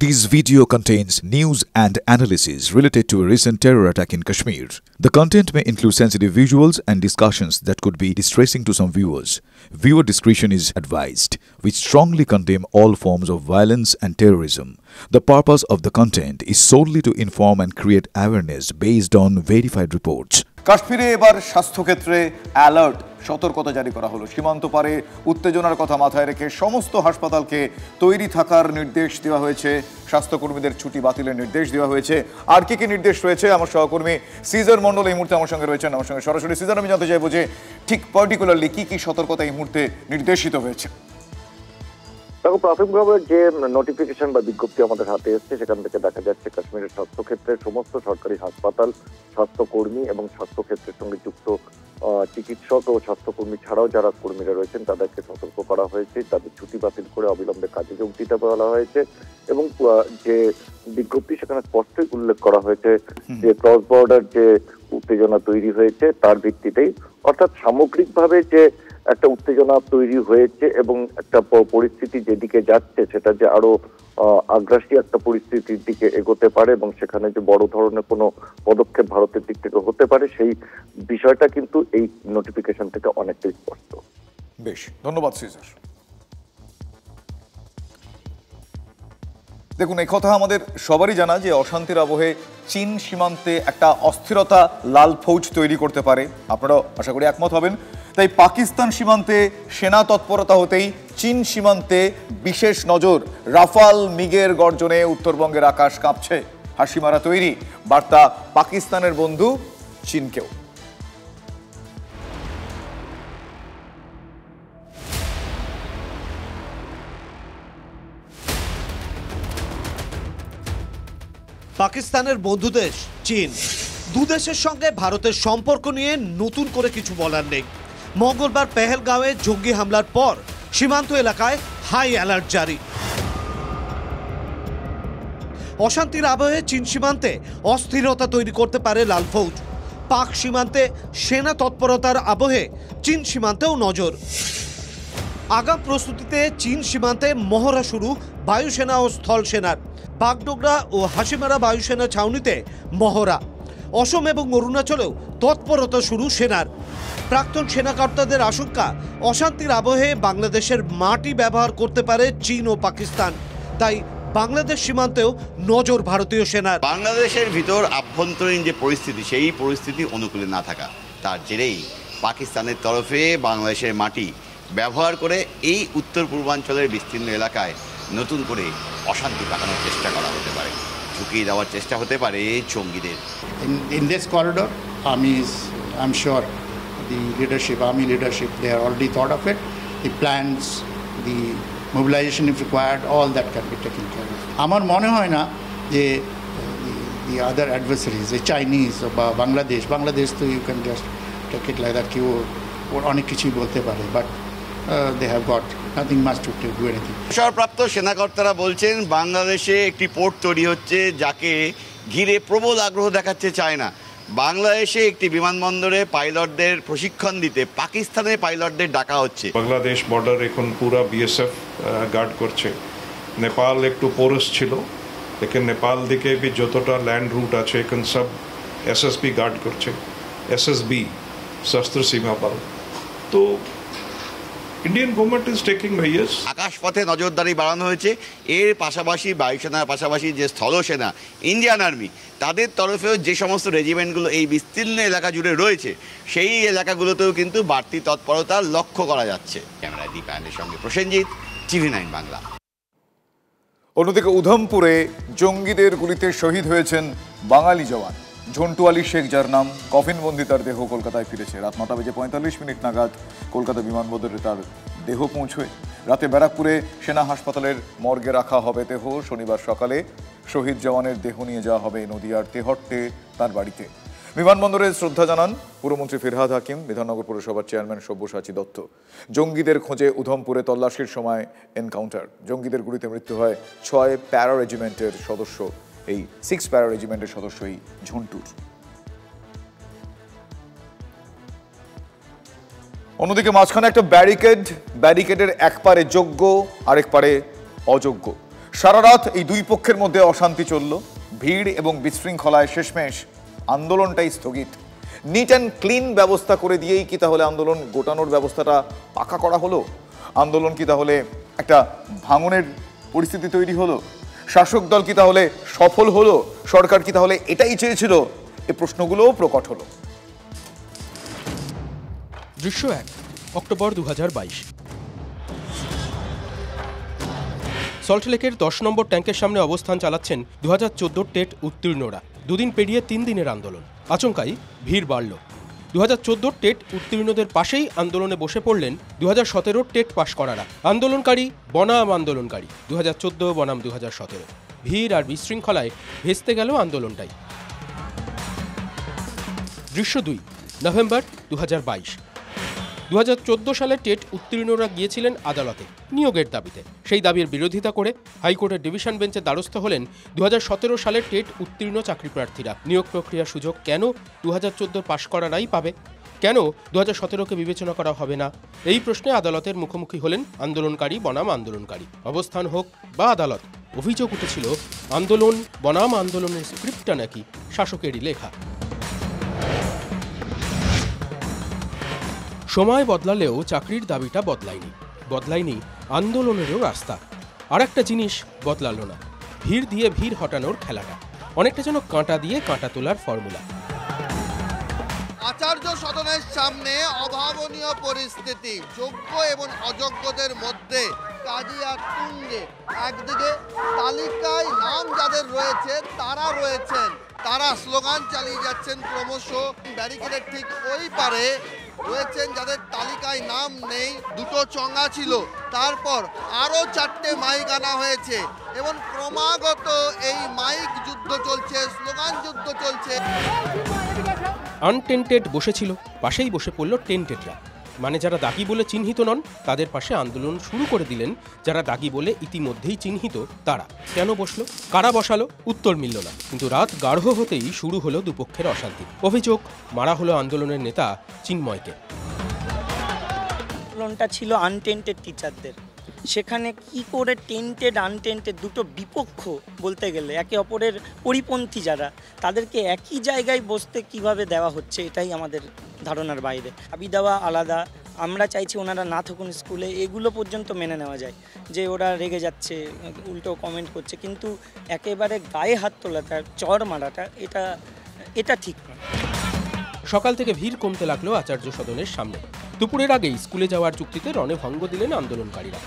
This video contains news and analysis related to a recent terror attack in Kashmir. The content may include sensitive visuals and discussions that could be distressing to some viewers. Viewer discretion is advised. We strongly condemn all forms of violence and terrorism. The purpose of the content is solely to inform and create awareness based on verified reports. কাশ্মীরে এবার স্বাস্থ্যক্ষেত্রে alert সতর্কতা জারি করা হলো। সীমান্ত পারে উত্তেজনার কথা মাথায় রেখে সমস্ত হাসপাতালকে তৈরি থাকার নির্দেশ দেওয়া হয়েছে। স্বাস্থ্যকর্মীদের ছুটি বাতিলের নির্দেশ দেওয়া হয়েছে। আর কি নির্দেশ রয়েছে আমার সহকর্মী সিজার মণ্ডল এই মুহূর্তে আমার সঙ্গে রয়েছেন। আমার সঙ্গে সরাসরি সিজার, আমি জানতে চাইবো যে ঠিক পার্টিকুলারলি কি সতর্কতা এই মুহূর্তে নির্দেশিত হয়েছে। দেখো, প্রাথমিকভাবে যে নোটিফিকেশন বা বিজ্ঞপ্তি আমাদের হাতে এসছে সেখান থেকে দেখা যাচ্ছে কাশ্মীরের স্বাস্থ্যক্ষেত্রের সমস্ত সরকারি হাসপাতাল, স্বাস্থ্যকর্মী এবং স্বাস্থ্যক্ষেত্রের সঙ্গে যুক্ত চিকিৎসক ও স্বাস্থ্যকর্মী ছাড়াও যারা কর্মীরা রয়েছেন তাদেরকে সতর্ক করা হয়েছে। তাদের ছুটি বাতিল করে অবিলম্বে কাজে যোগ দিতে বলা হয়েছে এবং যে বিজ্ঞপ্তি সেখানে স্পষ্টই উল্লেখ করা হয়েছে যে ক্রস বর্ডার যে উত্তেজনা তৈরি হয়েছে তার ভিত্তিতেই, অর্থাৎ সামগ্রিকভাবে যে একটা উত্তেজনা তৈরি হয়েছে এবং একটা পরিস্থিতি যেদিকে যাচ্ছে সেটা যে আরো আগ্রাসী একটা পরিস্থিতির দিকে এগোতে পারে এবং সেখানে যে বড় ধরনের কোনো পদক্ষেপ ভারতের দিক থেকে হতে পারে সেই বিষয়টা কিন্তু এই নোটিফিকেশন থেকে অনেকটাই স্পষ্ট। বেশ, ধন্যবাদ সিজার। দেখুন, এই কথা আমাদের সবারই জানা যে অশান্তির আবহে চীন সীমান্তে একটা অস্থিরতা লাল ফৌজ তৈরি করতে পারে। আপনারাও আশা করি একমত হবেন। তাই পাকিস্তান সীমান্তে সেনা তৎপরতা হতেই চীন সীমান্তে বিশেষ নজর। রাফাল মিগের গর্জনে উত্তরবঙ্গের আকাশ কাঁপছে। হাসিমারা তৈরি বার্তা পাকিস্তানের বন্ধু চীনকেও। পাকিস্তানের বন্ধু দেশ চীন। দুদেশের সঙ্গে ভারতের সম্পর্ক নিয়ে নতুন করে কিছু বলার নেই। মঙ্গলবার পেহেলগাঁওয়ে জঙ্গি হামলার পর সীমান্ত এলাকায় হাই অ্যালার্ট জারি। অশান্তির আবহে চীন সীমান্তে অস্থিরতা তৈরি করতে পারে লাল ফৌজ। পাক সীমান্তে সেনা তৎপরতার আবহে চীন সীমান্তেও নজর। আগাম প্রস্তুতিতে চীন সীমান্তে মহড়া শুরু বায়ুসেনা ও স্থল সেনার। বাগডোগরা ও হাসিমারা বায়ুসেনা ছাউনিতে মহড়া। অসম এবং অরুণাচলেও তৎপরতা শুরু সেনার। প্রাক্তন সেনাকর্তাদের আশঙ্কা, অশান্তির আবহে বাংলাদেশের মাটি ব্যবহার করতে পারে চীন ও পাকিস্তান। তাই বাংলাদেশ সীমান্তেও নজর ভারতীয় সেনার। বাংলাদেশের ভিতর আভ্যন্তরীণ যে পরিস্থিতি, সেই পরিস্থিতি অনুকূলে না থাকা, তার জেরেই পাকিস্তানের তরফে বাংলাদেশের মাটি ব্যবহার করে এই উত্তর পূর্বাঞ্চলের বিস্তীর্ণ এলাকায় নতুন করে অশান্তি কাটানোর চেষ্টা করা হতে পারে, ঝুঁকিয়ে দেওয়ার চেষ্টা হতে পারে জঙ্গিদের। In this corridor, I'm sure the army leadership, they have already thought of it. The plans, the mobilization if required, all that can be taken care of. আমার মনে হয় না যে the other adversaries, the Chinese বা বাংলাদেশ তো you can just take it like that কি ওর অনেক কিছুই বলতে পারে, but they have got nothing much to do anything. অবসরপ্রাপ্ত সেনাকর্তারা বলছেন বাংলাদেশে একটি পোর্ট তৈরি হচ্ছে যাকে ঘিরে প্রবল আগ্রহ দেখাচ্ছে চায়না। বাংলাদেশে একটি বিমানবন্দরে পাইলটদের প্রশিক্ষণ দিতে পাকিস্তানের পাইলটদের ডাকা হচ্ছে। বাংলাদেশ বর্ডার এখন পুরা বিএসএফ গার্ড করছে। নেপাল একটু পোরস ছিল, লেকিন নেপাল দিকে भी যতটা ল্যান্ড রুট আছে এখন সব এসএসবি গার্ড করছে। এসএসবি সশস্ত্র সীমা বল। তো Indian government is taking measures. আকাশপথে নজরদারি বাড়ানো হয়েছে। এর পাশাপাশি বায়ুসেনার পাশাপাশি যে স্থলসেনা, ইন্ডিয়ান আর্মি, তাদের তরফেও যে সমস্ত রেজিমেন্টগুলো এই বিস্তীর্ণ এলাকা জুড়ে রয়েছে সেই এলাকাগুলোতেও কিন্তু বাড়তি তৎপরতা লক্ষ্য করা যাচ্ছে। ক্যামেরায় দীপায়নের সঙ্গে প্রসেনজিৎ, TV9 বাংলা। অন্যদিকে উধমপুরে জঙ্গিদের গুলিতে শহীদ হয়েছেন বাঙালি জওয়ান ঝন্টু আলী শেখ, যার নাম। কফিনবন্দি তার দেহ কলকাতায় ফিরেছে। রাত 9:45 নাগাদ কলকাতা বিমানবন্দরে তার দেহ পৌঁছয়। রাতে ব্যারাকপুরে সেনা হাসপাতালের মর্গে রাখা হবে দেহ। শনিবার সকালে শহীদ জওয়ানের দেহ নিয়ে যাওয়া হবে নদিয়ার তেহট্টে তার বাড়িতে। বিমানবন্দরে শ্রদ্ধা জানান পুরমন্ত্রী ফিরহাদ হাকিম, বিধাননগর পৌরসভার চেয়ারম্যান সব্যসাচী দত্ত। জঙ্গিদের খোঁজে উধমপুরে তল্লাশির সময় এনকাউন্টার। জঙ্গিদের গুলিতে মৃত্যু হয় 6 প্যারা রেজিমেন্টের সদস্য, এই 6 প্যারা রেজিমেন্টের সদস্য এই ঝন্টুর। অন্যদিকে মাঝখানে একটা ব্যারিকেডের এক পারে যোগ্য আরেক পারে অযোগ্য। সারা রাত এই দুই পক্ষের মধ্যে অশান্তি চলল, ভিড় এবং বিশৃঙ্খলায় শেষমেশ আন্দোলনটাই স্থগিত। নিট অ্যান্ড ক্লিন ব্যবস্থা করে দিয়েই কি তাহলে আন্দোলন গোটানোর ব্যবস্থাটা পাকা করা হলো? আন্দোলন কি তাহলে একটা ভাঙনের পরিস্থিতি তৈরি হলো? শাসক দল কি তাহলে সফল হলো? সরকার কি তাহলে এটাই চেয়েছিল? এই প্রশ্নগুলোও প্রকট হলো। দৃশ্য 1 অক্টোবর 2022। সল্টলেকের 10 নম্বর ট্যাঙ্কের সামনে অবস্থান চালাচ্ছেন 2014 টেট উত্তীর্ণরা। দুদিন পেরিয়ে 3 দিনের আন্দোলন, আচমকাই ভিড় বাড়ল। 2014 টেট উত্তীর্ণদের পাশেই আন্দোলনে বসে পড়লেন 2017 টেট পাশ করারা। আন্দোলনকারী বনাম আন্দোলনকারী, 2014 বনাম 2017। ভিড় আর বিশৃঙ্খলায় ভেস্তে গেল আন্দোলনটাই। দৃশ্য 2 নভেম্বর 2022। 2014 সালে টেট উত্তীর্ণরা গিয়েছিলেন আদালতে নিয়োগের দাবিতে। সেই দাবির বিরোধিতা করে হাইকোর্টের ডিভিশন বেঞ্চে দ্বারস্থ হলেন 2017 সালে টেট উত্তীর্ণ চাকরি প্রার্থীরা। নিয়োগ প্রক্রিয়ার সুযোগ কেন 2014 পাশ করারাই পাবে? কেন 2017কে বিবেচনা করা হবে না? এই প্রশ্নে আদালতের মুখোমুখি হলেন আন্দোলনকারী বনাম আন্দোলনকারী। অবস্থান হোক বা আদালত, অভিযোগ উঠেছিল আন্দোলন বনাম আন্দোলনের স্ক্রিপ্টটা নাকি শাসকেরই লেখা। সময় বদলালেও চাকরির দাবিটা বদলায়নি আন্দোলনেরও রাস্তা। আর একটা জিনিস বদলালো না, ভিড় দিয়ে ভিড় হটানোর খেলাটা। অনেকটা যেন কাঁটা দিয়ে কাঁটা তোলার ফর্মুলা। আচার্য সদনের সামনে অভাবনীয় পরিস্থিতি, যোগ্য এবং অযোগ্যদের মধ্যে কাজিয়া তুঙ্গে। একদিকে তালিকায় নাম যাদের রয়েছে তারা রয়েছেন, তারা স্লোগান চালিয়ে যাচ্ছেন ক্রমশ। ব্যারিকেডের ঠিক ওই পারে রয়েছেন যাদের তালিকায় নাম নেই। দুটো চঙ্গা ছিল, তারপর আরও 4টে মাইক আনা হয়েছে এবং ক্রমাগত এই মাইক যুদ্ধ চলছে, স্লোগান যুদ্ধ চলছে। আনটেন্টেড বসেছিল, পাশেই বসে পড়ল টেন্টেডরা। মানে যারা দাগি বলে চিহ্নিত নন তাদের পাশে আন্দোলন শুরু করে দিলেন যারা দাগি বলে ইতিমধ্যেই চিহ্নিত তারা। কেন বসলো, কারা বসালো, উত্তর মিলল না। কিন্তু রাত গাঢ় হতেই শুরু হলো দুপক্ষের অশান্তি। অভিযোগ, মারা হলো আন্দোলনের নেতা চিন্ময়কে। আন্দোলনটা ছিল আনটেন্টেড টিচারদের, সেখানে কি করে টেন্টেড আনটেন্টেড দুটো বিপক্ষ বলতে গেলে একে অপরের পরিপন্থী যারা, তাদেরকে একই জায়গায় বসতে কিভাবে দেওয়া হচ্ছে এটাই আমাদের ধারণার বাইরে। দাবি দেওয়া আলাদা, আমরা চাইছি ওনারা না থাকুন স্কুলে, এগুলো পর্যন্ত মেনে নেওয়া যায় যে ওরা রেগে যাচ্ছে, উল্টো কমেন্ট করছে, কিন্তু একেবারে গায়ে হাত তোলাটা, চড় মারাটা এটা ঠিক নয়। সকাল থেকে ভিড় কমতে লাগলো আচার্য সদনের সামনে। দুপুরের আগেই স্কুলে যাওয়ার চুক্তিতে রণে ভঙ্গ দিলেন আন্দোলনকারীরা।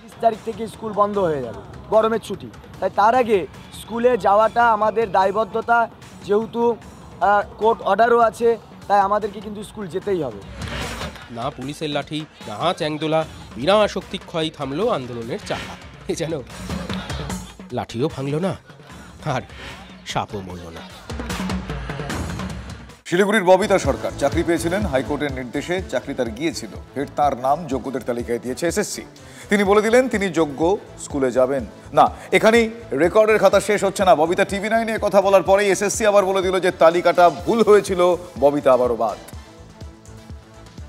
30 তারিখ থেকে স্কুল বন্ধ হয়ে যাবে, গরমের ছুটি, তাই তার আগে স্কুলে যাওয়াটা আমাদের দায়বদ্ধতা। যেহেতু কোর্ট অর্ডারও আছে, তাই আমাদেরকে কিন্তু স্কুল যেতেই হবে। না পুলিশের লাঠি, না চ্যাংদোলা, বিনা শক্তিক্ষয় থামলো আন্দোলনের চাকা। এ যেন লাঠিও ভাঙল না আর সাপও মরল না। শিলিগুড়ির ববিতা সরকার চাকরি পেয়েছিলেন হাইকোর্টের নির্দেশে। চাকরি তার গিয়েছিল, ফের তার নাম যোগ্যদের তালিকায় দিয়েছে এসএসসি। তিনি বলে দিলেন তিনি যোগ্য, স্কুলে যাবেন না। এখানেই রেকর্ডের খাতা শেষ হচ্ছে না। ববিতা TV9 নিয়ে কথা বলার পরেই এসএসসি আবার বলে দিল যে তালিকাটা ভুল হয়েছিল, ববিতা আবারও বাদ।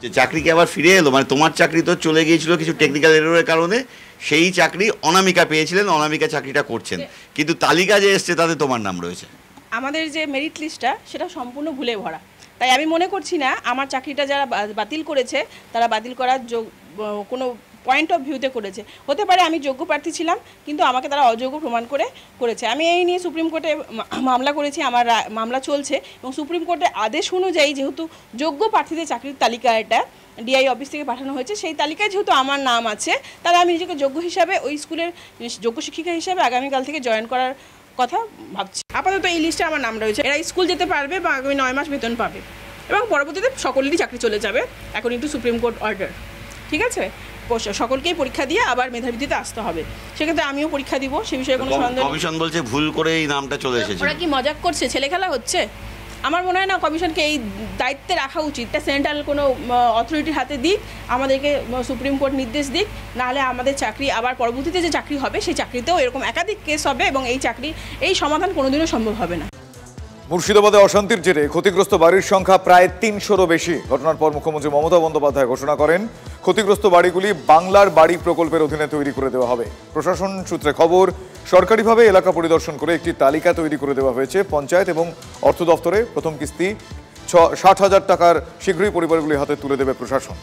যে চাকরিকে আবার ফিরে এলো, মানে তোমার চাকরি তো চলে গিয়েছিল কিছু টেকনিক্যাল এররের কারণে, সেই চাকরি অনামিকা পেয়েছিলেন, অনামিকা চাকরিটা করছেন, কিন্তু তালিকা যে এসছে তাতে তোমার নাম রয়েছে। আমাদের যে মেরিট লিস্টটা সেটা সম্পূর্ণ ভুলে ভরা, তাই আমি মনে করছি না আমার চাকরিটা যারা বাতিল করেছে তারা বাতিল করার কোনো পয়েন্ট অফ ভিউতে করেছে। হতে পারে আমি যোগ্য প্রার্থী ছিলাম, কিন্তু আমাকে তারা অযোগ্য প্রমাণ করেছে। আমি এই নিয়ে সুপ্রিম কোর্টে মামলা করেছি, আমার মামলা চলছে এবং সুপ্রিম কোর্টের আদেশ অনুযায়ী যেহেতু যোগ্য প্রার্থীদের চাকরির তালিকাটা ডিআই অফিস থেকে পাঠানো হয়েছে, সেই তালিকায় যেহেতু আমার নাম আছে, তাহলে আমি নিজেকে যোগ্য হিসাবে ওই স্কুলের যোগ্য শিক্ষিকা হিসাবে আগামীকাল থেকে জয়েন করার কথা ভাবছি। আপাতত এই লিস্টে আমার নাম রয়েছে। এরা স্কুল যেতে পারবে বা আগামী 9 মাস বেতন পাবে এবং পরবর্তীতে সকলেরই চাকরি চলে যাবে according to supreme court order. ঠিক আছে, সকলকেই পরীক্ষা দিয়ে আবার মেধাবৃত্তিতে আসতে হবে। সেক্ষেত্রে আমিও পরীক্ষা দিব, সে বিষয়ে কোনো সন্দেহ। কমিশন বলছে ভুল করে এই নামটা চলে এসেছে। ওরা কি মজাক করছে, ছেলে খেলা হচ্ছে? আমার মনে হয় না কমিশনকে এই দায়িত্বে রাখা উচিত। এটা সেন্ট্রাল কোনো অথরিটির হাতে দিক, আমাদেরকে সুপ্রিম কোর্ট নির্দেশ দিক, নাহলে আমাদের চাকরি আবার পরবর্তীতে যে চাকরি হবে সেই চাকরিতেও এরকম একাধিক কেস হবে এবং এই সমাধান কোনোদিনও সম্ভব হবে না। মুর্শিদাবাদে অশান্তির জেরে ক্ষতিগ্রস্ত বাড়ির সংখ্যা প্রায় ৩০০-রও বেশি। ঘটনার পর মুখ্যমন্ত্রী মমতা বন্দ্যোপাধ্যায় ঘোষণা করেন ক্ষতিগ্রস্ত বাড়িগুলি বাংলার বাড়ি প্রকল্পের অধীনে তৈরি করে দেওয়া হবে। প্রশাসন সূত্রে খবর, সরকারিভাবে এলাকা পরিদর্শন করে একটি তালিকা তৈরি করে দেওয়া হয়েছে। পঞ্চায়েত এবং অর্থ দফতরে প্রথম কিস্তি ৬০,০০০ টাকার শীঘ্রই পরিবারগুলির হাতে তুলে দেবে প্রশাসন।